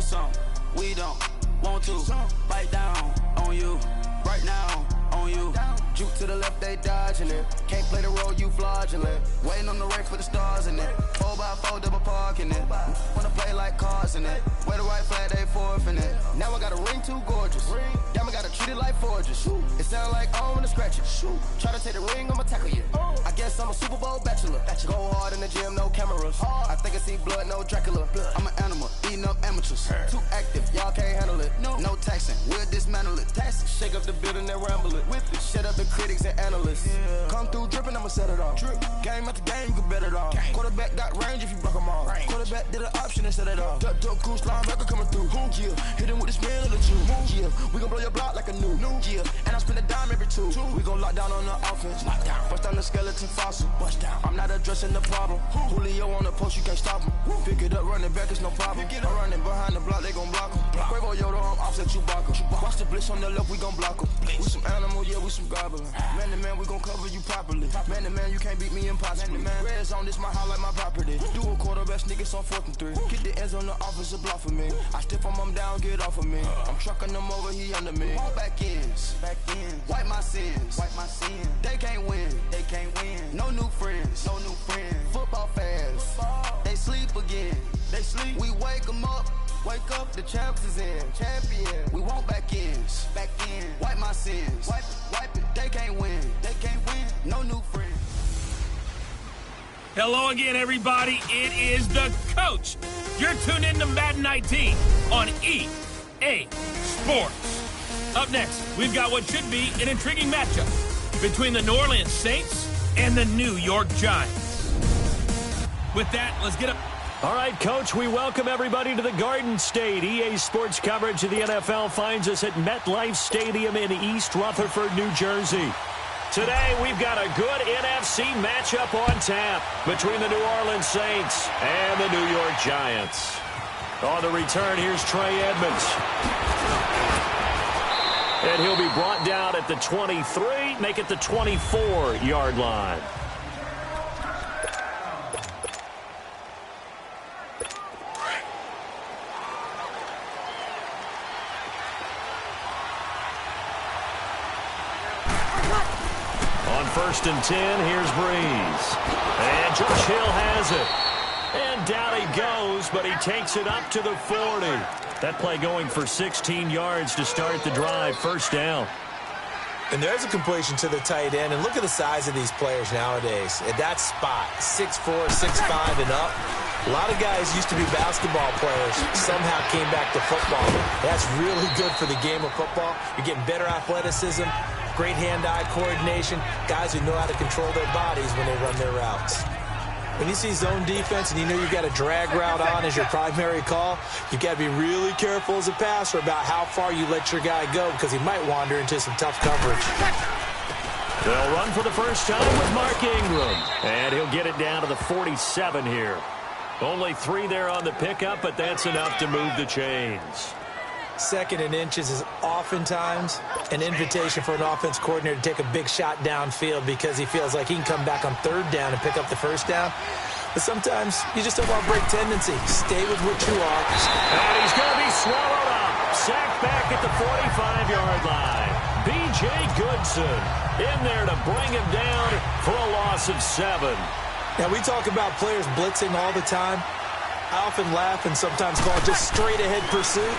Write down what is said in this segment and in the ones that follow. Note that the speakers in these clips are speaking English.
some. We don't want to bite down on you right now. On you. Juke to the left, they dodging it. Can't play the role, you fraudulent. Waiting on the race for the stars in it. 4x4 double parking it. Wanna play like cars in it. Wear the right flag, they forfeiting it. Now I got a ring too gorgeous. Damn, I gotta treat it like forges. It sound like I'm gonna scratch it. Try to take the ring, I'ma tackle you. I guess I'm a Super Bowl bachelor. Go hard in the gym, no cameras. I think I see blood, no Dracula. I'm an animal, eating up amateurs. Too active, y'all can't handle it. No taxing, we'll dismantle it. Shake up the building and ramble it. Whip it, shut up the critics and analysts. Come through dripping, I'ma set it off. Game after game, you can bet it off. Quarterback got range if you block them off. Quarterback did an option and set it off. Duck goose, linebacker coming through. Yeah, hit him with the spin of the two. Yeah, we gon' blow your block like a new. Yeah, and I spend a dime every two. We gon' lock down on the offense. Bust down the skeleton fossil. I'm not addressing the problem. Julio on the post, you can't stop him. Pick it up, running back, it's no problem. I'm running behind the block, they gon' block him. Quavo Yoda, I'm offset Chewbacca. Watch the blitz on the left, we gon' block him. We some animal, yeah, we some goblin. Man to man, we gon' cover you properly. Man to man, you can't beat me impossibly. Red zone, this my highlight, my property. Do a quarterback, niggas on 4th and 3. Get the ends on the offensive block for me. I stiff him, I'm down, get off of me. I'm trucking them over, he under me. Back ends, wipe my sins, They can't win, No new friends, Football fans, they sleep again. We wake them up. Wake up, the champs is in. Champion. We want back ends. Wipe my sins. Wipe it. They can't win. No new friends. Hello again, everybody. It is the coach. You're tuned in to Madden 19 on EA Sports. Up next, we've got what should be an intriguing matchup between the New Orleans Saints and the New York Giants. With that, let's get up. All right, Coach, we welcome everybody to the Garden State. EA Sports coverage of the NFL finds us at MetLife Stadium in East Rutherford, New Jersey. Today, we've got a good NFC matchup on tap between the New Orleans Saints and the New York Giants. On the return, here's Trey Edmonds. And he'll be brought down at the 23, make it the 24-yard line. First and 10, here's Breeze. And Josh Hill has it. And down he goes, but he takes it up to the 40. That play going for 16 yards to start the drive. First down. And there's a completion to the tight end. And look at the size of these players nowadays. At that spot, 6'4", 6'5", and up. A lot of guys used to be basketball players. Somehow came back to football. That's really good for the game of football. You're getting better athleticism. Great hand-eye coordination, guys who know how to control their bodies when they run their routes. When you see zone defense and you know you've got a drag route on as your primary call, you've got to be really careful as a passer about how far you let your guy go because he might wander into some tough coverage. They'll run for the first time with Mark Ingram. And he'll get it down to the 47 here. Only 3 there on the pickup, but that's enough to move the chains. 2nd and inches is oftentimes an invitation for an offense coordinator to take a big shot downfield because he feels like he can come back on 3rd down and pick up the 1st down. But sometimes you just don't want to break tendency. Stay with what you are. And he's going to be swallowed up. Sacked back at the 45-yard line. B.J. Goodson in there to bring him down for a loss of 7. Now, we talk about players blitzing all the time. I often laugh and sometimes call it just straight-ahead pursuit.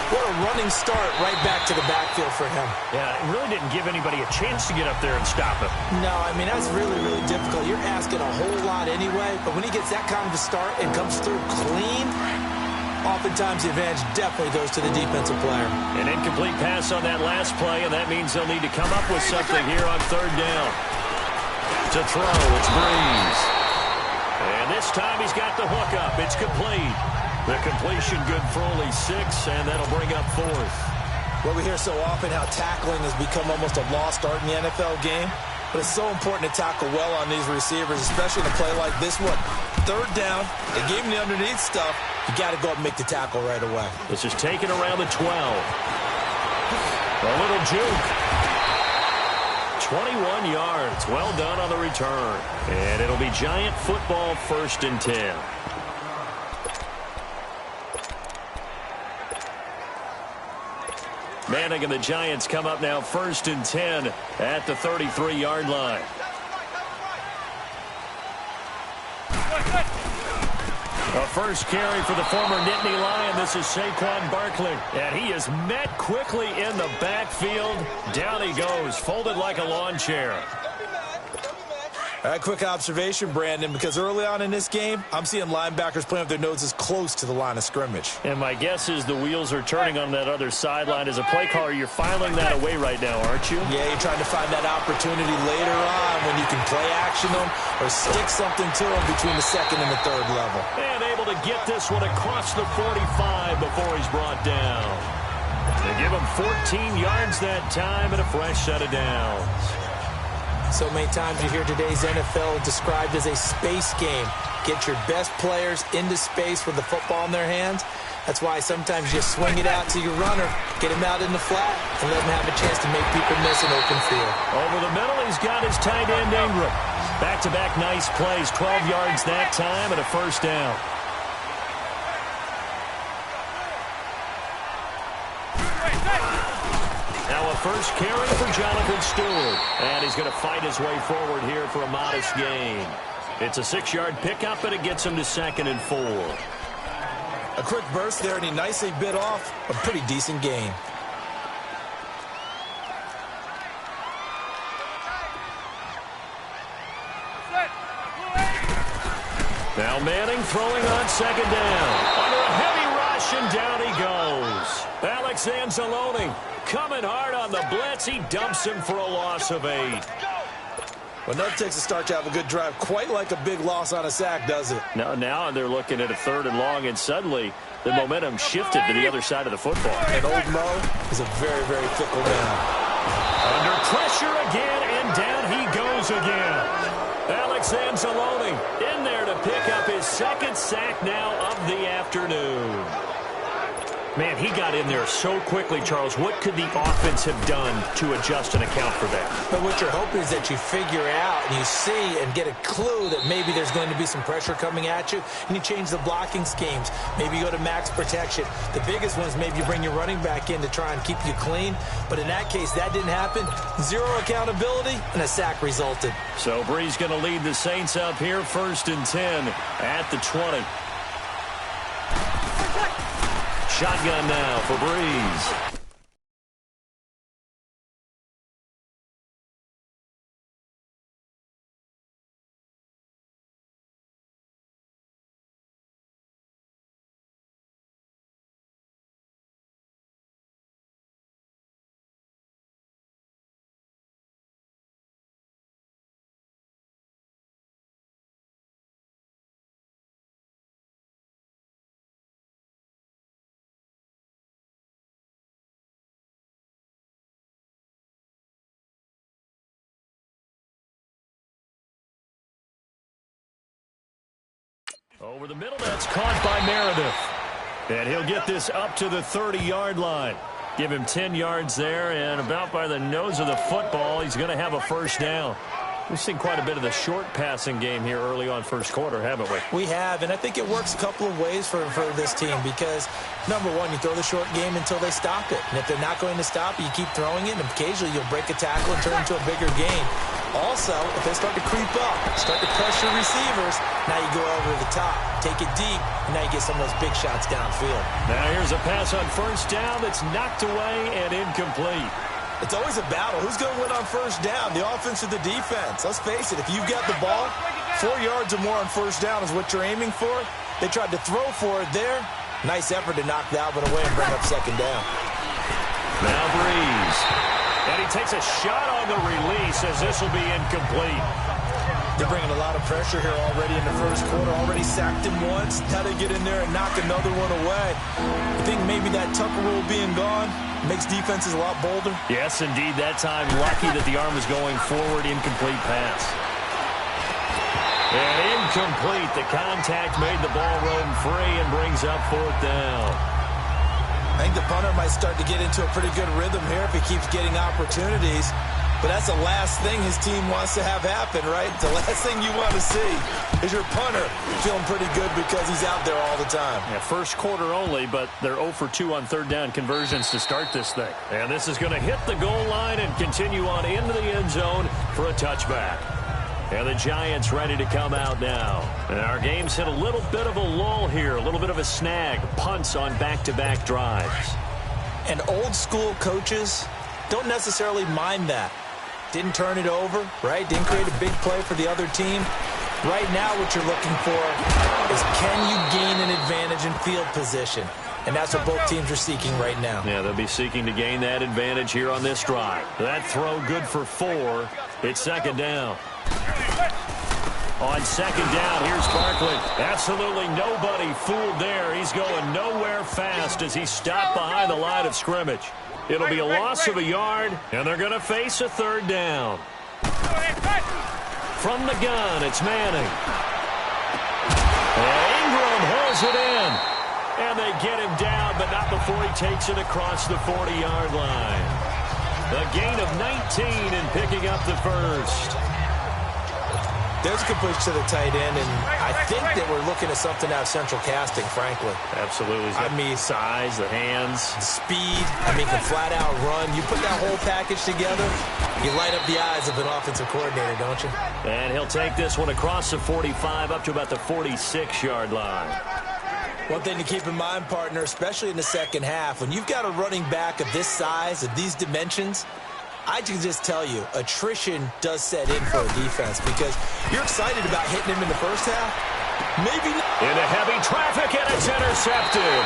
What a running start right back to the backfield for him. Yeah, it really didn't give anybody a chance to get up there and stop him. No, I mean, that's really, really difficult. You're asking a whole lot anyway, but when he gets that kind of a start and comes through clean, oftentimes the advantage definitely goes to the defensive player. An incomplete pass on that last play, and that means they'll need to come up with something here on 3rd down. To throw, it's Breeze. And this time he's got the hook up. It's complete. The completion good for only 6, and that'll bring up 4th. Well, we hear so often how tackling has become almost a lost art in the NFL game. But it's so important to tackle well on these receivers, especially in a play like this one. 3rd down, they gave him the underneath stuff. You got to go up and make the tackle right away. This is taken around the 12. A little juke. 21 yards. Well done on the return. And it'll be Giant football 1st and 10. Manning and the Giants come up now 1st and 10 at the 33-yard line. A first carry for the former Nittany Lion. This is Saquon Barkley. And he is met quickly in the backfield. Down he goes, folded like a lawn chair. All right, quick observation, Brandon, because early on in this game, I'm seeing linebackers playing with their noses close to the line of scrimmage. And my guess is the wheels are turning on that other sideline. As a play caller, you're filing that away right now, aren't you? Yeah, you're trying to find that opportunity later on when you can play action them or stick something to them between the second and the third level. And able to get this one across the 45 before he's brought down. They give him 14 yards that time and a fresh set of downs. So many times you hear today's NFL described as a space game. Get your best players into space with the football in their hands. That's why sometimes you swing it out to your runner, get him out in the flat, and let him have a chance to make people miss an open field. Over the middle, he's got his tight end Ingram. Back-to-back nice plays, 12 yards that time and a first down. Now a first carry for Jonathan Stewart. And he's going to fight his way forward here for a modest gain. It's a 6-yard pickup, and it gets him to 2nd and 4. A quick burst there, and he nicely bit off a pretty decent gain. Now Manning throwing on 2nd down. Under a heavy rush, and down he goes. Alex Anzalone coming hard on the blitz. He dumps him for a loss of 8. Well, that takes a start to have a good drive. Quite like a big loss on a sack, does it? Now they're looking at a 3rd and long, and suddenly the momentum shifted to the other side of the football. And old Mo is a very, very fickle man. Under pressure again, and down he goes again. Alex Anzalone in there to pick up his 2nd sack now of the afternoon. Man, he got in there so quickly, Charles. What could the offense have done to adjust and account for that? But what you're hoping is that you figure out and you see and get a clue that maybe there's going to be some pressure coming at you, and you change the blocking schemes. Maybe you go to max protection. The biggest one is maybe you bring your running back in to try and keep you clean. But in that case, that didn't happen. 0 accountability, and a sack resulted. So Bree's going to lead the Saints up here 1st and 10 at the 20. Shotgun now for Breeze. Over the middle, that's caught by Meredith. And he'll get this up to the 30-yard line. Give him 10 yards there, and about by the nose of the football, he's going to have a first down. We've seen quite a bit of the short passing game here early on first quarter, haven't we? We have, and I think it works a couple of ways for this team because, number one, you throw the short game until they stop it. And if they're not going to stop it, you keep throwing it, and occasionally you'll break a tackle and turn it into a bigger gain. Also, if they start to creep up, start to pressure receivers, now you go over the top, take it deep, and now you get some of those big shots downfield. Now here's a pass on first down that's knocked away and incomplete. It's always a battle. Who's going to win on first down, the offense or the defense? Let's face it, if you've got the ball, 4 yards or more on first down is what you're aiming for. They tried to throw for it there. Nice effort to knock that one away and bring up 2nd down. Now Breeze. And he takes a shot on the release as this will be incomplete. They're bringing a lot of pressure here already in the first quarter. Already sacked him once. Now they get in there and knock another one away. I think maybe that Tucker rule being gone makes defenses a lot bolder. Yes, indeed. That time, lucky that the arm was going forward. Incomplete pass. And incomplete. The contact made the ball roam free and brings up 4th down. I think the punter might start to get into a pretty good rhythm here if he keeps getting opportunities. But that's the last thing his team wants to have happen, right? The last thing you want to see is your punter feeling pretty good because he's out there all the time. Yeah, first quarter only, but they're 0 for 2 on third down conversions to start this thing. And this is going to hit the goal line and continue on into the end zone for a touchback. And the Giants ready to come out now. And our game's hit a little bit of a lull here, a little bit of a snag. Punts on back-to-back drives. And old school coaches don't necessarily mind that. Didn't turn it over, right? Didn't create a big play for the other team. Right now what you're looking for is can you gain an advantage in field position? And that's what both teams are seeking right now. Yeah, they'll be seeking to gain that advantage here on this drive. That throw good for 4. It's second down. On second down, here's Barkley. Absolutely nobody fooled there. He's going nowhere fast as he stopped behind the line of scrimmage. It'll be a loss of a yard, and they're going to face a third down. From the gun, it's Manning. And Ingram holds it in. And they get him down, but not before he takes it across the 40-yard line. A gain of 19 and picking up the first. There's a completion to the tight end, and I think that we're looking at something out of central casting, frankly. Absolutely. I mean, size, the hands. The speed, can flat out run. You put that whole package together, you light up the eyes of an offensive coordinator, don't you? And he'll take this one across the 45 up to about the 46-yard line. One thing to keep in mind, partner, especially in the second half, when you've got a running back of this size, of these dimensions, I can just tell you, attrition does set in for a defense because you're excited about hitting him in the first half. Maybe not. Into heavy traffic, and it's intercepted.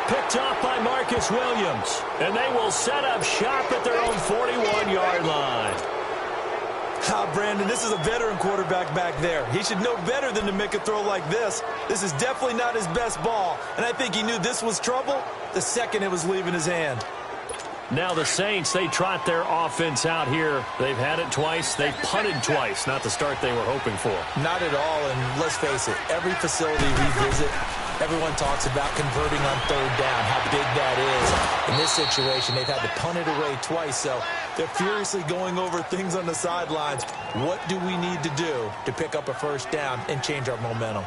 Picked off by Marcus Williams. And they will set up shop at their own 41-yard line. Brandon, this is a veteran quarterback back there. He should know better than to make a throw like this. This is definitely not his best ball. And I think he knew this was trouble the second it was leaving his hand. Now the Saints, they trot their offense out here. They've had it twice. They've punted twice. Not the start they were hoping for. Not at all, and let's face it, every facility we visit, everyone talks about converting on third down, how big that is. In this situation, they've had to punt it away twice, so they're furiously going over things on the sidelines. What do we need to do to pick up a first down and change our momentum?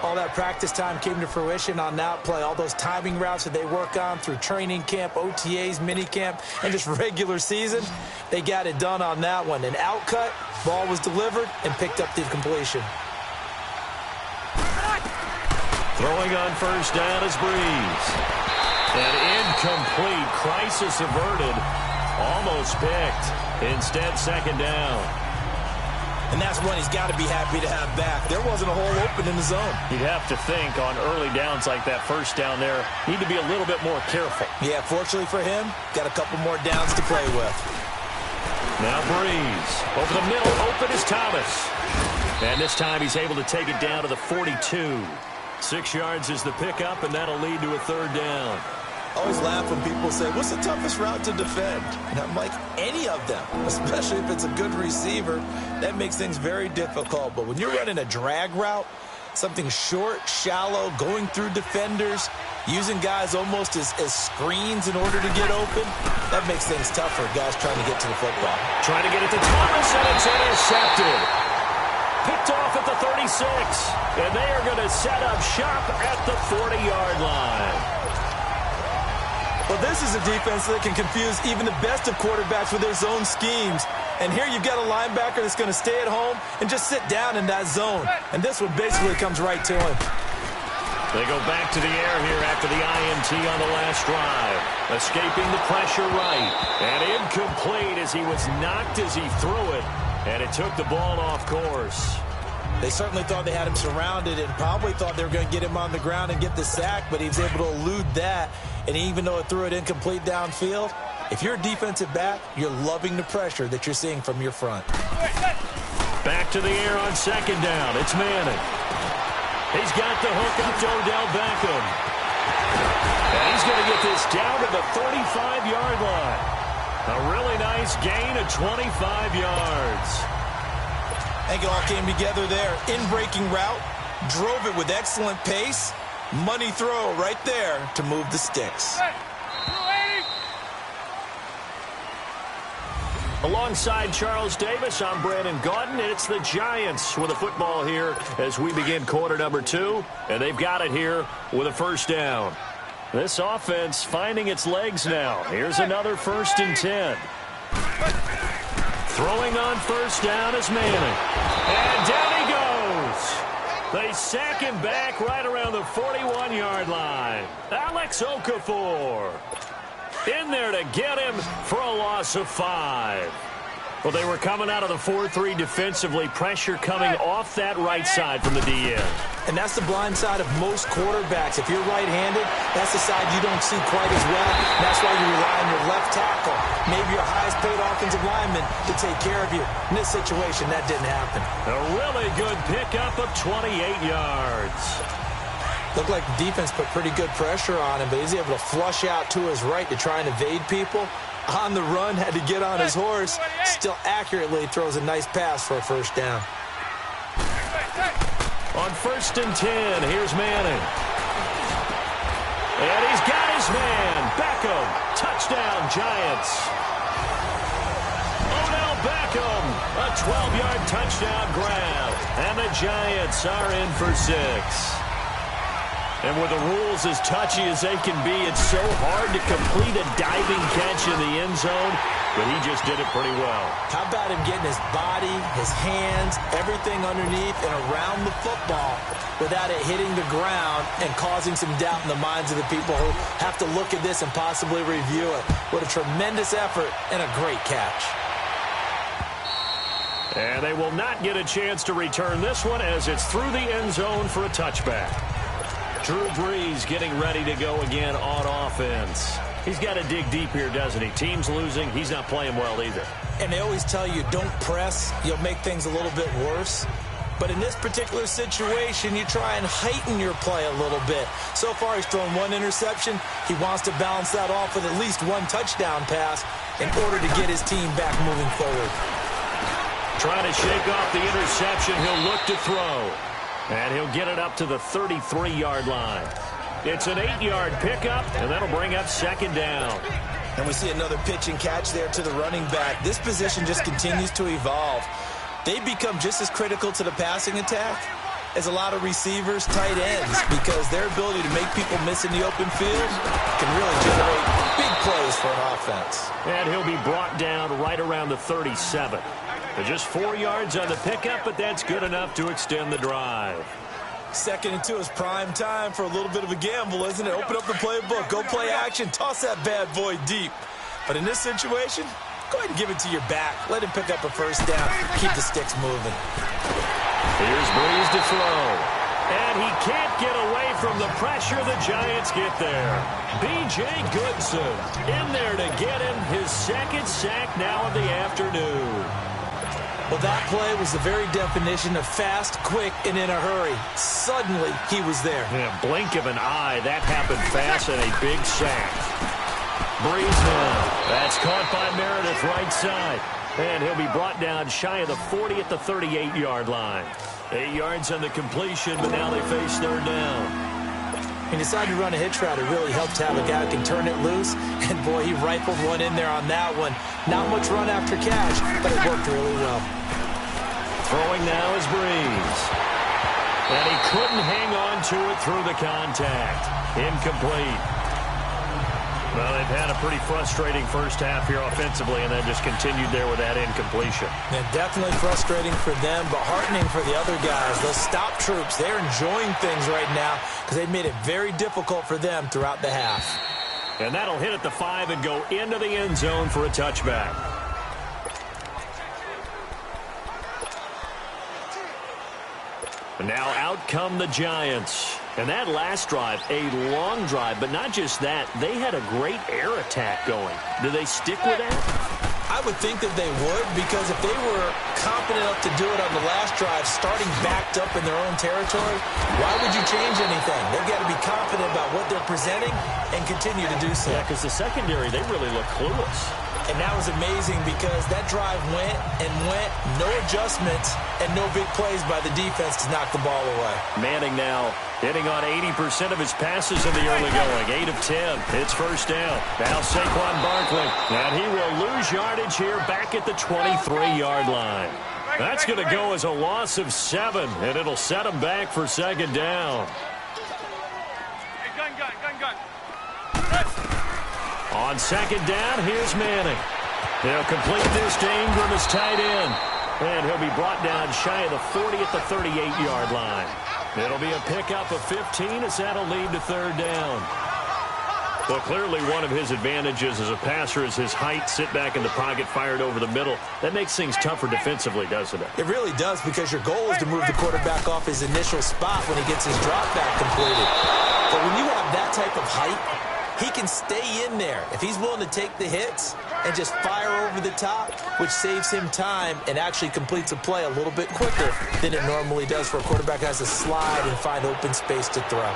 All that practice time came to fruition on that play. All those timing routes that they work on through training camp, OTAs, minicamp, and just regular season, they got it done on that one. An outcut, ball was delivered, and picked up the completion. Throwing on first down is Breeze. An incomplete, crisis averted, almost picked. Instead, second down. And that's one he's got to be happy to have back. There wasn't a hole open in the zone. You'd have to think on early downs like that first down there, need to be a little bit more careful. Yeah, fortunately for him, got a couple more downs to play with. Now Breeze. Over the middle, open is Thomas. And this time he's able to take it down to the 42. 6 yards is the pickup, and that'll lead to a third down. I always laugh when people say, what's the toughest route to defend? And I'm like, any of them, especially if it's a good receiver. That makes things very difficult. But when you're running a drag route, something short, shallow, going through defenders, using guys almost as screens in order to get open, that makes things tough for guys trying to get to the football. Trying to get it to Thomas, and it's intercepted. Picked off at the 36. And they are going to set up shop at the 40-yard line. Well, this is a defense that can confuse even the best of quarterbacks with their zone schemes. And here you've got a linebacker that's going to stay at home and just sit down in that zone. And this one basically comes right to him. They go back to the air here after the INT on the last drive. Escaping the pressure right. And incomplete as he was knocked as he threw it. And it took the ball off course. They certainly thought they had him surrounded and probably thought they were going to get him on the ground and get the sack, but he was able to elude that. And even though it threw it incomplete downfield, if you're a defensive back, you're loving the pressure that you're seeing from your front. Back to the air on second down. It's Manning. He's got the hook up to Odell Beckham. And he's going to get this down to the 35-yard line. A really nice gain of 25 yards. I think it all came together there. In-breaking route, drove it with excellent pace. Money throw right there to move the sticks. Alongside Charles Davis, I'm Brandon Gaudin. It's the Giants with a football here as we begin quarter number 2. And they've got it here with a first down. This offense finding its legs now. Here's another 1st and 10. Throwing on first down is Manning. And down he goes. They sack him back right around the 41-yard line. Alex Okafor in there to get him for a loss of 5. Well, they were coming out of the 4-3 defensively. Pressure coming off that right side from the DN. And that's the blind side of most quarterbacks. If you're right-handed, that's the side you don't see quite as well. And that's why you rely on your left tackle, maybe your highest-paid offensive lineman, to take care of you. In this situation, that didn't happen. A really good pickup of 28 yards. Looked like the defense put pretty good pressure on him, but he's able to flush out to his right to try and evade people. On the run, had to get on his horse. Still accurately throws a nice pass for a first down. On 1st and 10, here's Manning. And he's got his man. Beckham. Touchdown, Giants. Odell Beckham. A 12-yard touchdown grab. And the Giants are in for 6. And with the rules as touchy as they can be, it's so hard to complete a diving catch in the end zone, but he just did it pretty well. How about him getting his body, his hands, everything underneath and around the football without it hitting the ground and causing some doubt in the minds of the people who have to look at this and possibly review it. What a tremendous effort and a great catch. And they will not get a chance to return this one as it's through the end zone for a touchback. Drew Brees getting ready to go again on offense. He's got to dig deep here, doesn't he? Team's losing. He's not playing well either. And they always tell you, don't press. You'll make things a little bit worse. But in this particular situation, you try and heighten your play a little bit. So far, he's thrown 1 interception. He wants to balance that off with at least 1 touchdown pass in order to get his team back moving forward. Trying to shake off the interception. He'll look to throw. And he'll get it up to the 33-yard line. It's an 8-yard pickup, and that'll bring up 2nd down. And we see another pitch and catch there to the running back. This position just continues to evolve. They become just as critical to the passing attack as a lot of receivers, tight ends, because their ability to make people miss in the open field can really generate big plays for an offense. And he'll be brought down right around the 37. They're just 4 yards on the pickup, but that's good enough to extend the drive. 2nd and 2 is prime time for a little bit of a gamble, isn't it? Open up the playbook, go play action, toss that bad boy deep. But in this situation, go ahead and give it to your back. Let him pick up a first down. Keep the sticks moving. Here's Brees to throw. And he can't get away from the pressure. The Giants get there. B.J. Goodson in there to get him his 2nd sack now of the afternoon. Well, that play was the very definition of fast, quick, and in a hurry. Suddenly, he was there. Yeah, blink of an eye. That happened fast and a big sack. Brees now. That's caught by Meredith right side. And he'll be brought down shy of the 40 at the 38-yard line. 8 yards on the completion, but now they face 3rd down. He decided to run a hitch route. It really helped to have a guy who can turn it loose. And, boy, he rifled one in there on that one. Not much run after catch, but it worked really well. Throwing now is Brees. And he couldn't hang on to it through the contact. Incomplete. Well, they've had a pretty frustrating first half here offensively, and then just continued there with that incompletion. And definitely frustrating for them, but heartening for the other guys. Those stop troops, they're enjoying things right now because they've made it very difficult for them throughout the half. And that'll hit at the 5 and go into the end zone for a touchback. And now out come the Giants. And that last drive, a long drive, but not just that, they had a great air attack going. Do they stick with that? I would think that they would, because if they were confident enough to do it on the last drive, starting backed up in their own territory, why would you change anything? They've got to be confident about what they're presenting and continue to do so. Yeah, because the secondary, they really look clueless. And that was amazing because that drive went and went, no adjustments, and no big plays by the defense to knock the ball away. Manning now hitting on 80% of his passes in the early going. 8 of 10. It's first down. Now Saquon Barkley. And he will lose yardage here back at the 23-yard line. That's going to go as a loss of 7, and it'll set him back for second down. Gun. On second down, here's Manning. He'll complete this to Ingram as tight end. And he'll be brought down shy of the 40 at the 38-yard line. It'll be a pickup of 15 as that'll lead to third down. Well, clearly one of his advantages as a passer is his height, sit back in the pocket, fired over the middle. That makes things tougher defensively, doesn't it? It really does, because your goal is to move the quarterback off his initial spot when he gets his drop back completed. But when you have that type of height, he can stay in there if he's willing to take the hits and just fire over the top, which saves him time and actually completes a play a little bit quicker than it normally does for a quarterback that has to slide and find open space to throw.